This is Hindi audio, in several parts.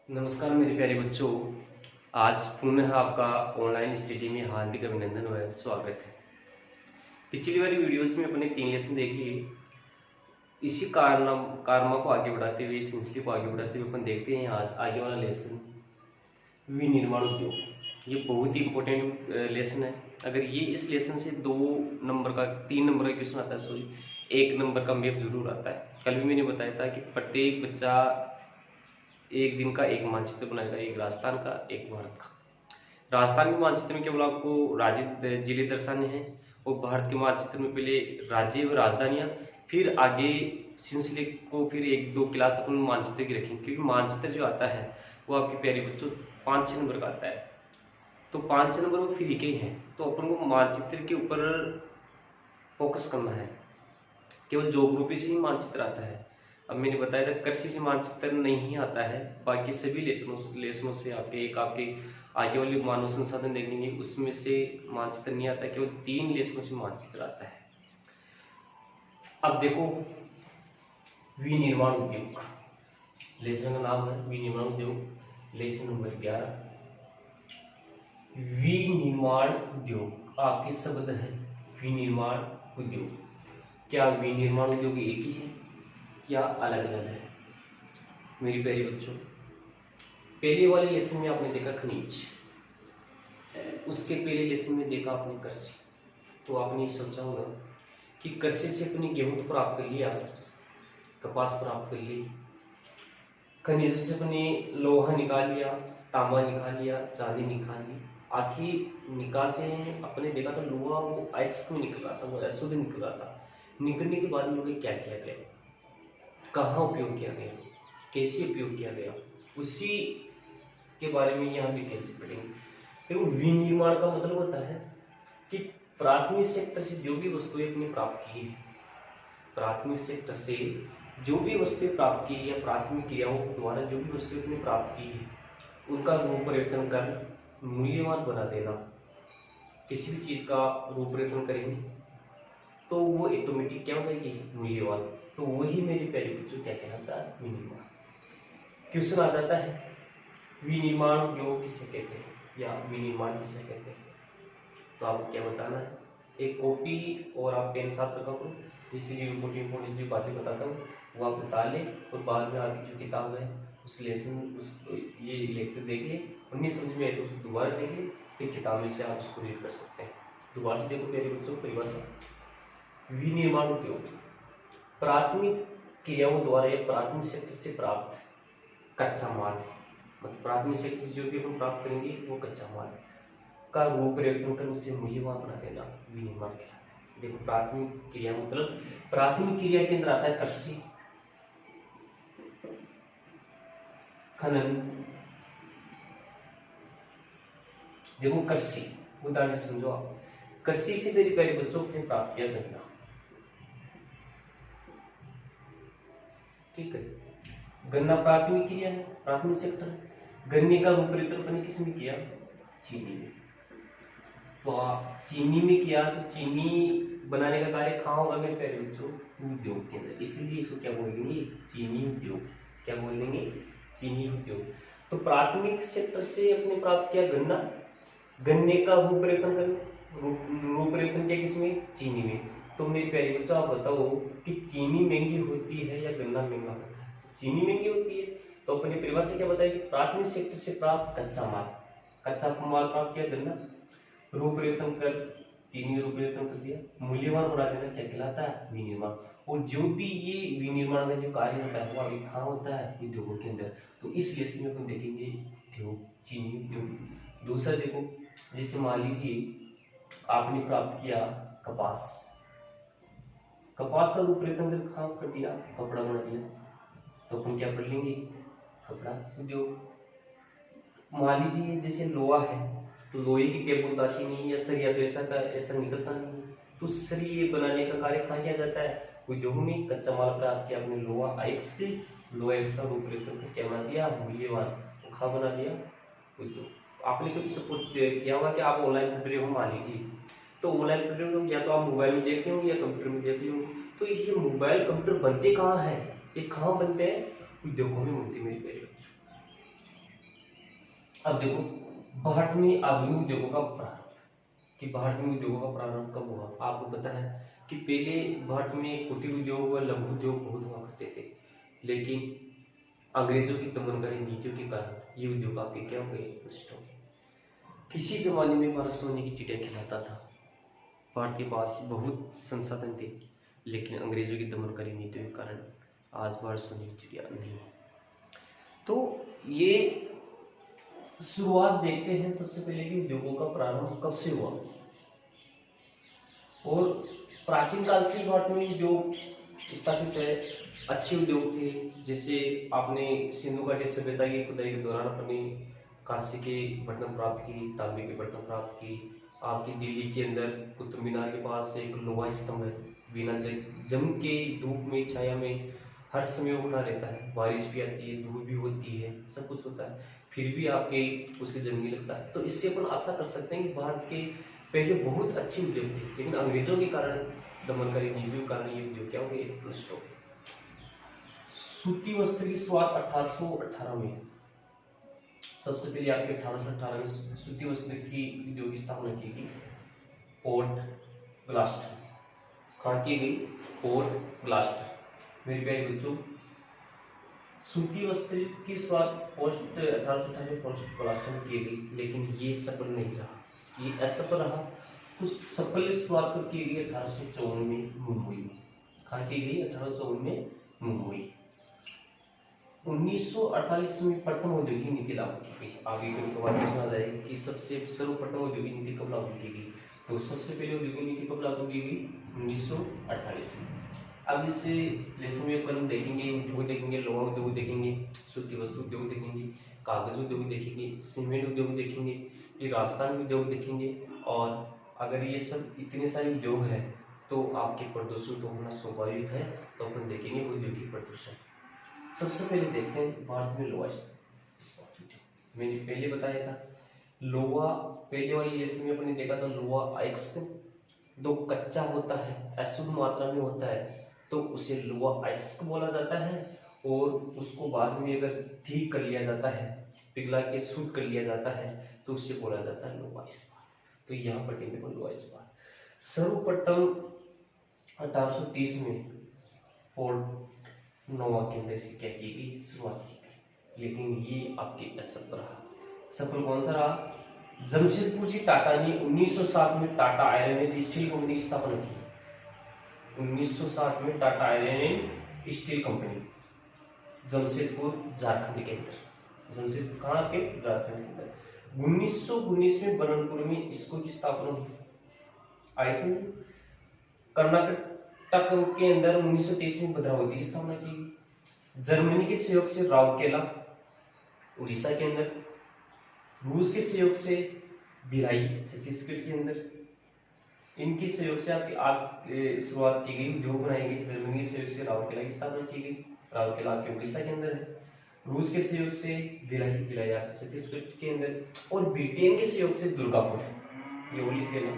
नमस्कार मेरे प्यारे बच्चों। आज पुनः आपका ऑनलाइन स्टडी में हार्दिक अभिनंदन व स्वागत है। पिछली वाली वीडियोस में अपने 3 लेसन देख लिए। इसी कारमा को आगे बढ़ाते हुए, सिंसली को आगे बढ़ाते हुए अपन देखते हैं आज आगे वाला लेसन विनिर्माण उद्योग। ये बहुत ही इंपॉर्टेंट लेसन है। अगर ये इस लेसन से 2 नंबर का 3 नंबर का क्वेश्चन आता है, सॉरी 1 नंबर का मैप जरूर आता है। कल भी मैंने बताया था कि प्रत्येक बच्चा एक दिन का एक मानचित्र बनाएगा, एक राजस्थान का, एक भारत का। राजस्थान के मानचित्र में केवल आपको राज्य जिले दर्शाने हैं और भारत के मानचित्र में पहले राज्य व राजधानियां, फिर आगे सिंसले को फिर 1-2 क्लास अपन मानचित्र की रखेंगे, क्योंकि मानचित्र जो आता है वो आपके प्यारे बच्चों 5-6 नंबर का आता है। तो 5 नंबर वो फ्री के ही हैं, तो अपन को मानचित्र के ऊपर फोकस करना है। केवल ज्योग्राफी से ही मानचित्र आता है। अब मैंने बताया था कृषि से मानचित्र नहीं आता है, बाकी सभी लेसनों से आपके आगे वाले मानव संसाधन देखेंगे उसमें से मानचित्र नहीं आता, केवल 3 लेसनों से मानचित्र आता है। अब देखो विनिर्माण उद्योग, लेसन का नाम है विनिर्माण उद्योग। लेसन नंबर 11 विनिर्माण उद्योग। आपके शब्द है विनिर्माण उद्योग। क्या विनिर्माण उद्योग एक ही है या अलग अलग है? मेरी प्यारी बच्चों, पहले वाले लेसन में आपने देखा खनिज, उसके पहले लेसन में देखा आपने कृषि। तो आपने ये सोचा होगा कि कृषि से अपनी गेहूं तो प्राप्त कर लिया, कपास प्राप्त कर ली, खनिजों से अपने लोहा निकाल लिया, तांबा निकाल लिया, चांदी निकाल ली। आखिर निकालते हैं अपने देखा तो लोहा वो अयस्क में निकल रहा था, वो अशुद्ध निकल रहा था। निकलने के बाद में लोग क्या किया गया, कहाँ उपयोग किया गया, कैसे उपयोग किया गया, उसी के बारे में यहाँ डिटेल से पढ़ेंगे। देखो विनिर्माण का मतलब होता है कि प्राथमिक सेक्टर से जो भी वस्तुएं अपने प्राप्त की है, प्राथमिक सेक्टर से जो भी वस्तुएं प्राप्त की है या प्राथमिक क्रियाओं द्वारा जो भी वस्तुएं अपने प्राप्त की है, उनका रूप परिवर्तन कर मूल्यवान बना देना। किसी भी चीज का रूप परिवर्तन करेंगे तो वो ऑटोमेटिक क्या हो जाएगी, मूल्यवान। तो वही मेरे प्यारे बच्चों क्या कहलाता है, विनिर्माण। क्वेश्चन आ जाता है विनिर्माण उद्योग किसे कहते हैं या विनिर्माण किसे कहते हैं? तो आपको क्या बताना है, एक कॉपी और आप पेन साथ रखा करो, जिससे जो इम्पोर्टेंट जो बातें बताता हूँ वो आप बता लें, और बाद में आपकी जो किताब है उस लेसन ये लेक्चर देख ले, और नहीं समझ में आए तो उसको दोबारा देख ले, फिर किताब में से आप उसको रीड कर सकते हैं। दोबारा से देखो प्यारे बच्चों, परिभाषा विनिर्माण उद्योग प्राथमिक क्रियाओं द्वारा या प्राथमिक सेक्टर से प्राप्त कच्चा माल, मतलब प्राथमिक सेक्टर से जो भी हम प्राप्त करेंगे वो कच्चा माल का रूप परिवर्तन कर उसे मूल्यवान बना देना विनिर्माण कहलाता है। देखो प्राथमिक क्रिया मतलब प्राथमिक क्रिया के अंदर आता है कृषि, खनन। देखो कृषि उदाहरण समझो आप, कृषि से मेरे प्यारे बच्चों ने प्राप्त किया गन्ना, ठीक है। गन्ना प्राथमिक क्रिया है, प्राथमिक सेक्टर है। गन्ने का रूप परिवर्तन किसमें किया, चीनी में। तो चीनी में किया तो चीनी बनाने का कार्य कहाँ होगा मेरे प्यारे बच्चों, उद्योग के अंदर। इसीलिए इसको क्या बोलेंगे, चीनी उद्योग। क्या बोल देंगे, चीनी उद्योग। तो प्राथमिक सेक्टर से अपने प्राप्त किया गन्ना, गन्ने का रूप परिवर्तन कर रूप परिवर्तन किया किसमें, चीनी में। तो मेरे प्यारे बच्चों आप बताओ कि चीनी महंगी होती है या गन्ना महंगा होता है? चीनी महंगी होती है। तो अपने परिभाषा से क्या बताया कि प्राथमिक सेक्टर से प्राप्त कच्चा माल, कच्चा माल प्राप्त किया गन्ना, रूप परिवर्तन कर चीनी रूप परिवर्तन कर दिया, मूल्यवान बना देना क्या कहलाता है, विनिर्माण। और जो भी ये विनिर्माण का जो कार्य होता है वो अभी कहाँ होता है, उद्योगों के अंदर। तो इस लेसन में अपन देखेंगे उद्योग, चीनी उद्योग। दूसरा देखो, जैसे मान लीजिए आपने प्राप्त किया कपास, कपास का रूप परिवर्तन कर कहाँ कर दिया, कपड़ा बना दिया। तो अपन क्या कर लेंगे, कपड़ा उद्योग। मान लीजिए जैसे लोहा है, तो लोहे की टेप उतारती नहीं या सरिया, तो ऐसा निकलता नहीं। तो सरिये बनाने का कार्य कहाँ किया जाता है, उद्योग में। कच्चा माल प्राप्त किया अपने लोहा आयस्क से, लोहा आयस्क का रूप परिवर्तन करके क्या बना दिया, मूल्यवान। तो कहाँ बना दिया, उद्योग। आपने कभी सपोर्ट किया होगा कि आप ऑनलाइन पढ़ रहे हो, मान लीजिए, तो ऑनलाइन पढ़ रहे हो या तो आप मोबाइल में देख रहे होंगे या कंप्यूटर में देख रहे होंगे। तो ये मोबाइल कंप्यूटर बनते कहाँ है, ये कहाँ बनते हैं, उद्योगों में बनते हैं मेरे प्यारे बच्चों। अब देखो, भारत में आधुनिक उद्योगों का प्रारंभ, कि भारत में उद्योगों का प्रारंभ कब हुआ। आपको पता है कि पहले भारत में कुटीर उद्योग व लघु उद्योग बहुत हुआ करते थे, लेकिन अंग्रेजों की दमनकारी नीतियों के कारण ये उद्योग आपके क्या हो गए, नष्ट हो गए। किसी जमाने में भारत सोने की चिड़िया खिलाता था, भारत के पास बहुत संसाधन थे, लेकिन अंग्रेजों की दमनकारी नीतियों के कारण आज भारत सोने की चिड़िया नहीं है। तो ये शुरुआत देखते हैं सबसे पहले कि उद्योगों का प्रारंभ कब से हुआ। और प्राचीन काल से भारत में उद्योग स्थापित है, अच्छे उद्योग थे। जैसे आपने सिंधु घाटी सभ्यता की खुदाई के दौरान अपने कांसे के बर्तन प्राप्त की, तांबे के बर्तन प्राप्त की। आपकी दिल्ली के अंदर कुतुब मीनार के पास एक लोहा स्तंभ है, बिना जम के धूप में छाया में हर समय वो खड़ा रहता है, बारिश भी आती है, धूप भी होती है, सब कुछ होता है, फिर भी आपके उसके जंग नहीं लगता है। तो इससे अपन आशा कर सकते हैं कि भारत के पहले बहुत अच्छे उद्योग थे, लेकिन अंग्रेजों के कारण, दमनकारी नीतियों के कारण ये उद्योग क्या हो गए, नष्ट हो गए। सूती वस्त्र की शुरुआत 1818 में, सबसे पहले आपके 1818 में सूती वस्त्र की उद्योग की स्थापना की गई पोर्ट ब्लास्टर। कहाँ की गई, पोर्ट ब्लास्टर। मेरे प्यारे बच्चों, सूती वस्त्र की शुरुआत पोस्ट 1818 में पोर्ट ब्लास्टर में की गई, लेकिन ये सफल नहीं रहा, ये असफल रहा। तो सफल शुरुआत कब की गई, 1854 में मुंबई में। कहाँ की गई, 1854 में मुंबई। 1948 में प्रथम औद्योगिक नीति लागू की गई। आगे कभी प्रश्न आ जाएगा कि सबसे सर्वप्रथम औद्योगिक नीति कब लागू की गई। तो सबसे पहले औद्योगिक नीति कब लागू की गई, 1948 में। अब इस लेसन में अपन देखेंगे, उद्योग देखेंगे, लोहा उद्योग देखेंगे, सूती वस्त्र उद्योग देखेंगे, कागज उद्योग देखेंगे, सीमेंट उद्योग देखेंगे, ये राजस्थान उद्योग देखेंगे। और अगर ये सब इतने सारे उद्योग है तो आपके प्रदूषण तो होना स्वाभाविक है। तो अपन देखेंगे औद्योगिक प्रदूषण। सबसे पहले देखते हैं भारत में लोहा इस्पात उद्योग। मैंने पहले बताया था लोहा, पहले वाली लेसन में अपने देखा था लोहा अयस्क जो कच्चा होता है, अशुद्ध मात्रा में होता है, तो उसे लोहा अयस्क बोला जाता है। और उसको बाद में अगर ठीक कर लिया जाता है, पिघला के शुद्ध कर लिया जाता है, तो उसे बोला जाता है लोहा इस्पात। तो यहाँ पर देखो लोहा इस्पात सर्वप्रथम 1830 में पोर्ट नोवा के अंदर से क्या की गई, शुरुआत की गई, लेकिन ये आपके असफल रहा। सफल कौन सा रहा, जमशेदपुर जी टाटा ने 1907 में Tata iron and steel company की स्थापना की। 1907 में Tata iron and steel company Jamshedpur Jharkhand के अंदर, जमशेदपुर कहाँ के, झारखंड के अंदर। 1919 में बरनपुर में इसको की स्थापना हुई। आइसन कर्नाटक के अंदर 1923 में भद्रावती की स्थापना की। जर्मनी के सहयोग से राउरकेला उड़ीसा के अंदर, रूस के सहयोग से भिलाई छत्तीसगढ़ के अंदर, इनके सहयोग से आपकी शुरुआत की गई, उद्योग बनाए गए। जर्मनी के सहयोग से राउरकेला की स्थापना की गई, राउरकेला आपके उड़ीसा के अंदर है। रूस के सहयोग से भिलाई आपके छत्तीसगढ़ के अंदर, और ब्रिटेन के सहयोग से दुर्गापुर, ये वो लिख लेना,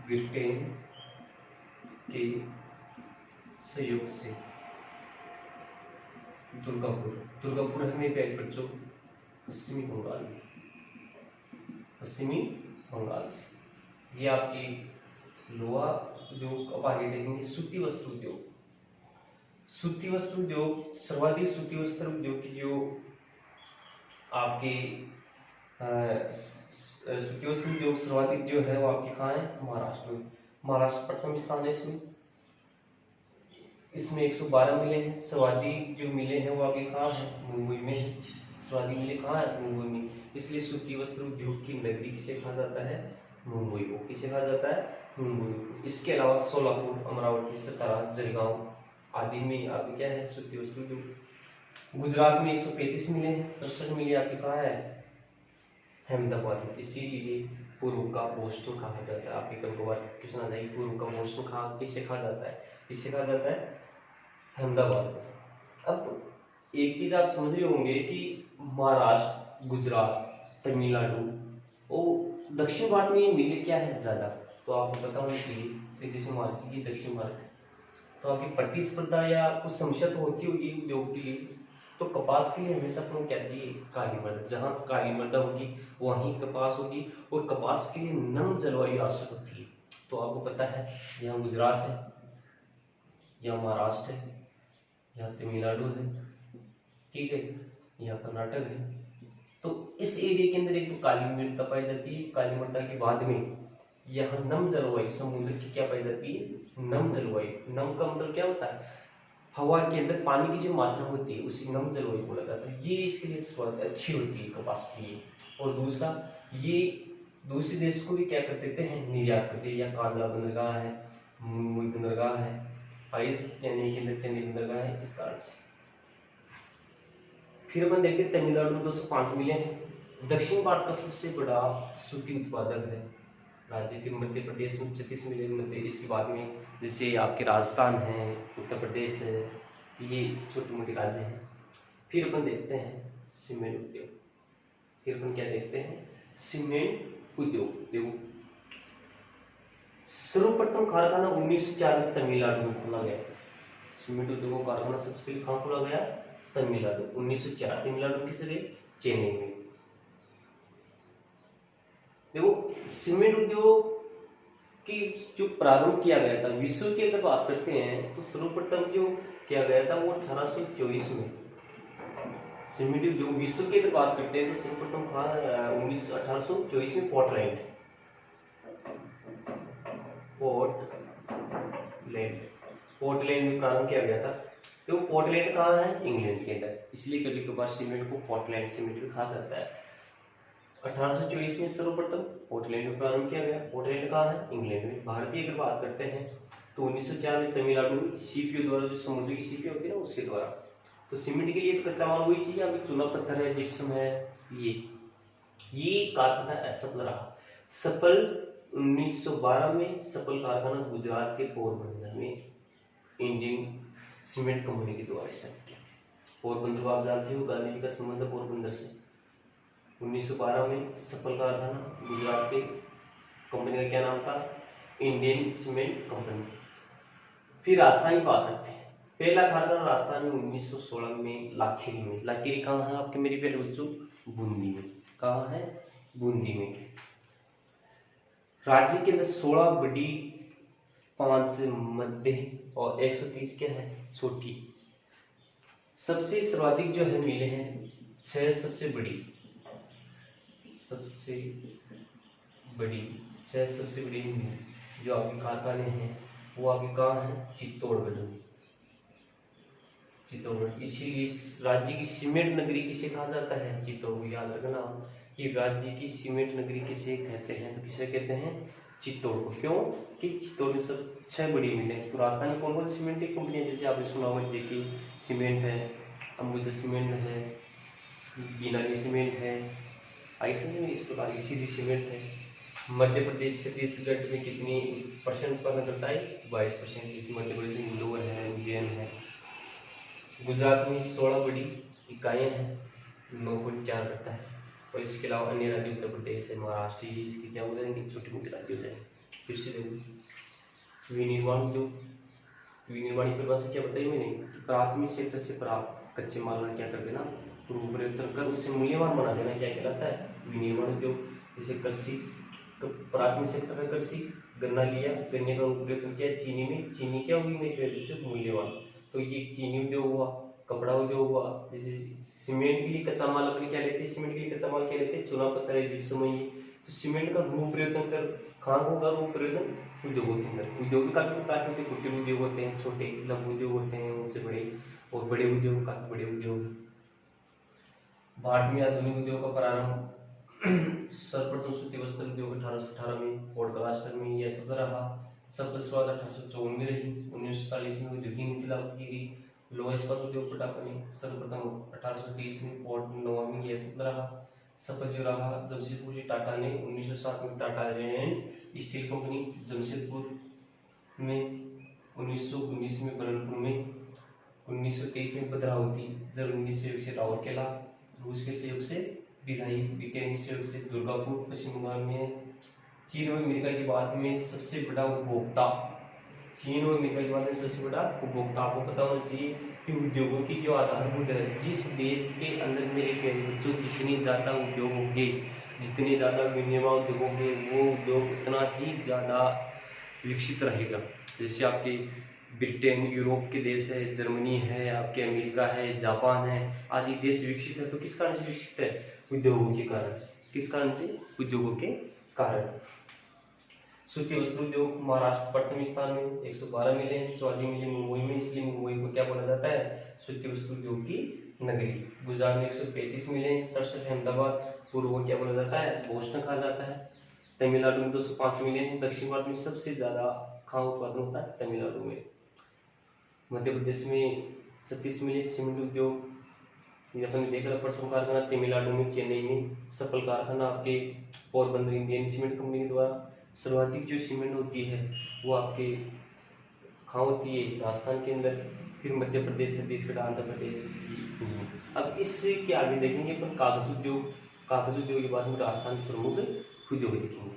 ब्रिटेन के सहयोग से दुर्गापुर है मेरे प्यारे बच्चों पश्चिमी बंगाल में, पश्चिमी बंगाल से। ये आपकी लोहा उद्योग। अब आगे देखेंगे सूती वस्त्र उद्योग। सूती वस्त्र उद्योग, सर्वाधिक सूती वस्त्र उद्योग की जो आपके सूती वस्त्र उद्योग सर्वाधिक जो है वो आपके कहाँ है, महाराष्ट्र में। महाराष्ट्र प्रथम स्थान है इसमें। इसमें 112 मिले हैं। सर्वाधिक जो मिले हैं वो आपके कहाँ है, मुंबई में। सर्वाधिक मिले कहाँ है, मुंबई में। इसलिए सूती वस्त्र उद्योग की नगरी किसे कहा जाता है, मुंबई को। किसे कहा जाता है, मुंबई। इसके अलावा सोलापुर, अमरावती, सतारा, जलगांव आदि में आपके क्या है, सूती वस्त्र उद्योग। गुजरात में 135 मिले हैं। 67 मिले आपके कहाँ है, अहमदाबाद। इसीलिए पूर्व का बोस्टन कहा जाता है। आपके कभी बार क्वेश्चन आ जाएगी, पूर्व का बोस्टन किसे कहा जाता है, किसे कहा जाता है, अहमदाबाद। अब एक चीज आप समझ रहे होंगे कि महाराष्ट्र, गुजरात, तमिलनाडु और दक्षिण भारत में ये मिले क्या है ज्यादा, तो आपको पता होना चाहिए। जैसे मान लीजिए दक्षिण भारत, तो आपकी प्रतिस्पर्धा या कुछ समस्या तो होती होगी उद्योग के लिए, तो कपास के लिए हमेशा अपन को क्या चाहिए, काली मृदा। जहाँ काली मृदा होगी वहीं कपास होगी, और कपास के लिए नम जलवायु आवश्यक होती है। तो आपको पता है यहाँ गुजरात है, यहाँ महाराष्ट्र है, यहाँ तमिलनाडु है, ठीक है, यहाँ कर्नाटक है। तो इस एरिया के अंदर एक तो काली मृदा पाई जाती है, काली मृदा के बाद में यहाँ नम जलवायु, समुद्र की क्या पाई जाती है, नम जलवायु। नम का मतलब क्या होता है, हवा के अंदर पानी की जो मात्रा होती है उसी नम जलवायु बोला जाता है। ये इसके लिए शुरुआत अच्छी होती है कपास के लिए। और दूसरा, ये दूसरे देश को भी क्या कर देते हैं, निर्यात करते हैं। या कांगड़ा बंदरगाह है, मुंबई बंदरगाह है, आइस चेन्नई के अंदर चेन्नई बंदरगाह है, इस कारण से। फिर अपन देखते हैं तमिलनाडु में 205 मिले हैं। दक्षिण भारत का सबसे बड़ा सूती उत्पादक है राज्य। फिर मध्य प्रदेश में 36 मिले मध्य। इसके बाद में जैसे आपके राजस्थान है, उत्तर प्रदेश है, ये छोटे मोटे राज्य हैं। फिर अपन देखते हैं सीमेंट उद्योग। फिर अपन क्या देखते हैं, सीमेंट उद्योग। देखो, सर्वप्रथम कारखाना 1904 में तमिलनाडु में खोला गया। सीमेंट उद्योग का कारखाना सबसे पहले कहाँ खोला गया, तमिलनाडु, 1904। तमिलनाडु किस जगह, चेन्नई में। देखो, सीमेंट उद्योग की जो प्रारंभ किया गया था, विश्व की अगर बात करते हैं तो सर्वप्रथम जो किया गया था वो 1824 में। सीमेंट उद्योग विश्व की अगर बात करते हैं तो सर्वप्रथम कहाँ, 1824 में पोर्टलैंड में प्रारंभ किया गया था। तो पोर्टलैंड कहाँ है, इंग्लैंड के अंदर, इसलिए कभी कभार सीमेंट को पोर्टलैंड सीमेंट भी कहा जाता है। 1824 में सर्वप्रथम पोर्टलैंड में प्रारंभ किया गया। पोर्टलैंड कहाँ है, इंग्लैंड में। भारतीय अगर बात करते हैं तो 1904 में तमिलनाडु में सीपीओ द्वारा, जो समुद्री की सीपी होती है ना उसके द्वारा। तो सीमेंट के लिए तो कच्चा माल वही चाहिए, अभी चूना पत्थर है, जिप्सम है, ये कारखाना असफल रहा। सफल 1912 में सफल कारखाना गुजरात के पोरबंदर में इंडियन सीमेंट कंपनी के द्वारा स्थापित किया गया। पोरबंदर आप जानते हो, गांधी जी का संबंध पोरबंदर से। 1912 में सफल कारखाना गुजरात के, कंपनी का क्या नाम था, इंडियन सीमेंट कंपनी। फिर राजस्थान की बात करते हैं। पहला कारखाना राजस्थान में 1916 में लाखेरी में। लाखेरी कहाँ है आपके मेरे प्यारे बच्चों, बूंदी में। कहाँ है, बूंदी में। राज्य के अंदर 16 बड़ी, 5 मध्य और 130 क्या है, छोटी। सबसे सर्वाधिक जो है मिले हैं 6 सबसे बड़ी 6 सबसे बड़ी जो आपके कारखाने हैं वो आपके कहाँ है, चित्तौड़गढ़ में। चित्तौड़गढ़, इसीलिए इस राज्य की सीमेंट नगरी किसे कहा जाता है, चित्तौड़गढ़। याद रखना कि राज्य की सीमेंट नगरी किसे कहते हैं, तो किसे कहते हैं, चित्तौड़गढ़। क्यों कि चित्तौड़ में सब 6 बड़ी मिल है। तो राजस्थान में कौन कौन सी सीमेंट की कंपनियां, जैसे आपने सुना होगा जेके सीमेंट है, अंबुजा सीमेंट है, गिनानी सीमेंट है, ऐसे में इस प्रकार की सीधी सीमेंट है। मध्य प्रदेश छत्तीसगढ़ में कितनी परसेंट उत्पादन करता है, 22%। इस मध्य प्रदेश में इंदौर है, उज्जैन है। गुजरात में 16 बड़ी इकाइयाँ हैं, 9.4 करता है। और इसके अलावा अन्य राज्य उत्तर प्रदेश है, महाराष्ट्र, ये इसके क्या हो जाएंगे, छोटे मोटे राज्य हो जाएंगे। फिर से देखो, विनिर्माण उद्योग। विनिर्माण की परिभाषा क्या बताई मैंने, प्राथमिक सेक्टर से प्राप्त कच्चे माल का क्या कर देना, रूपांतरण कर उसे मूल्यवान बना देना, क्या कहलाता है, विनिर्माण उद्योग। जैसे कृषि, प्राथमिक सेक्टर है कृषि, गन्ना लिया, गन्ने का रूपांतरण किया चीनी में, चीनी क्या होगी मेरी वैल्यू से मूल्यवान, तो ये चीनी उद्योग हुआ। कपड़ा उद्योग हुआ। जैसे सीमेंट के लिए कच्चा माल अपने क्या लेते हैं, सीमेंट के लिए कच्चा माल क्या लेते हैं, चूना पत्थर है, जिप्सम है। तो सीमेंट का रूपांतरण कर कहाँ होगा, रूपांतरण उद्योगों के अंदर। उद्योग भी काफी प्रकार के होते हैं, कुटीर उद्योग होते हैं, छोटे लघु उद्योग होते हैं, उनसे बड़े, और बड़े उद्योग, काफी बड़े उद्योग। भारत में आधुनिक उद्योग का प्रारंभ सर्वप्रथम सूती वस्त्र उद्योग 1818 में, पॉडकास्टर में यह सब रहा। सबसे शुरुआत 1854 में रही। 1947 में औद्योगिक नीति लागू की गई। लोहा इस्पात उद्योग पटाखा में सर्वप्रथम 1830 में, पोर्ट नोवा में यह सब रहा। सफल जो रहा जमशेदपुर से टाटा ने 1907 में Tata and steel company Jamshedpur में, 1919 में बरनपुर में, 1923 में भद्रावती, जर्मनी के सहयोग से राउरकेला, रूस के सहयोग से भिलाई, ब्रिटेन के सहयोग से दुर्गापुर पश्चिम बंगाल में। चीन और अमेरिका की बात में सबसे बड़ा उपभोक्ता चीन और अमेरिका के बाद में सबसे बड़ा उपभोक्ता। आपको पता होना चाहिए कि उद्योगों की जो आधारभूत है, जिस देश के अंदर मेरे प्यारे बच्चों जितने ज़्यादा उद्योग होंगे, जितने ज़्यादा विनिर्माण उद्योग होंगे, वो उद्योग उतना ही ज़्यादा विकसित रहेगा। जैसे आपके ब्रिटेन, यूरोप के देश है, जर्मनी है, आपके अमेरिका है, जापान है, आज ये देश विकसित है तो किस कारण से विकसित है? उद्योगों के कारण। किस कारण से? उद्योगों के कारण। सूती वस्त्र उद्योग महाराष्ट्र प्रथम स्थान में 112 मिले, सर्वाधिक मिले मुंबई में, इसलिए मुंबई को क्या बोला जाता है? सूती वस्त्र उद्योग की नगरी। गुजरात में 135 मिले, 67 अहमदाबाद, पूर्व को क्या बोला जाता है? बोस्टन कहा जाता है। तमिलनाडु में 205 मिले, दक्षिण भारत में सबसे ज्यादा कहाँ उत्पादन होता है? तमिलनाडु में। मध्य प्रदेश में 36 मिले, सीमेंट उद्योग ये अपन देख रहे प्रथम कारखाना तमिलनाडु में, चेन्नई में। सफल कारखाना आपके पोरबंदर इंडियन सीमेंट कंपनी के द्वारा। सर्वाधिक जो सीमेंट होती है वो आपके कहाँ होती है? राजस्थान के अंदर। फिर मध्य प्रदेश, छत्तीसगढ़, आंध्र प्रदेश। अब इससे क्या आगे देखेंगे अपन कागज उद्योग। कागज उद्योग के बाद में राजस्थान के प्रमुख उद्योग देखेंगे।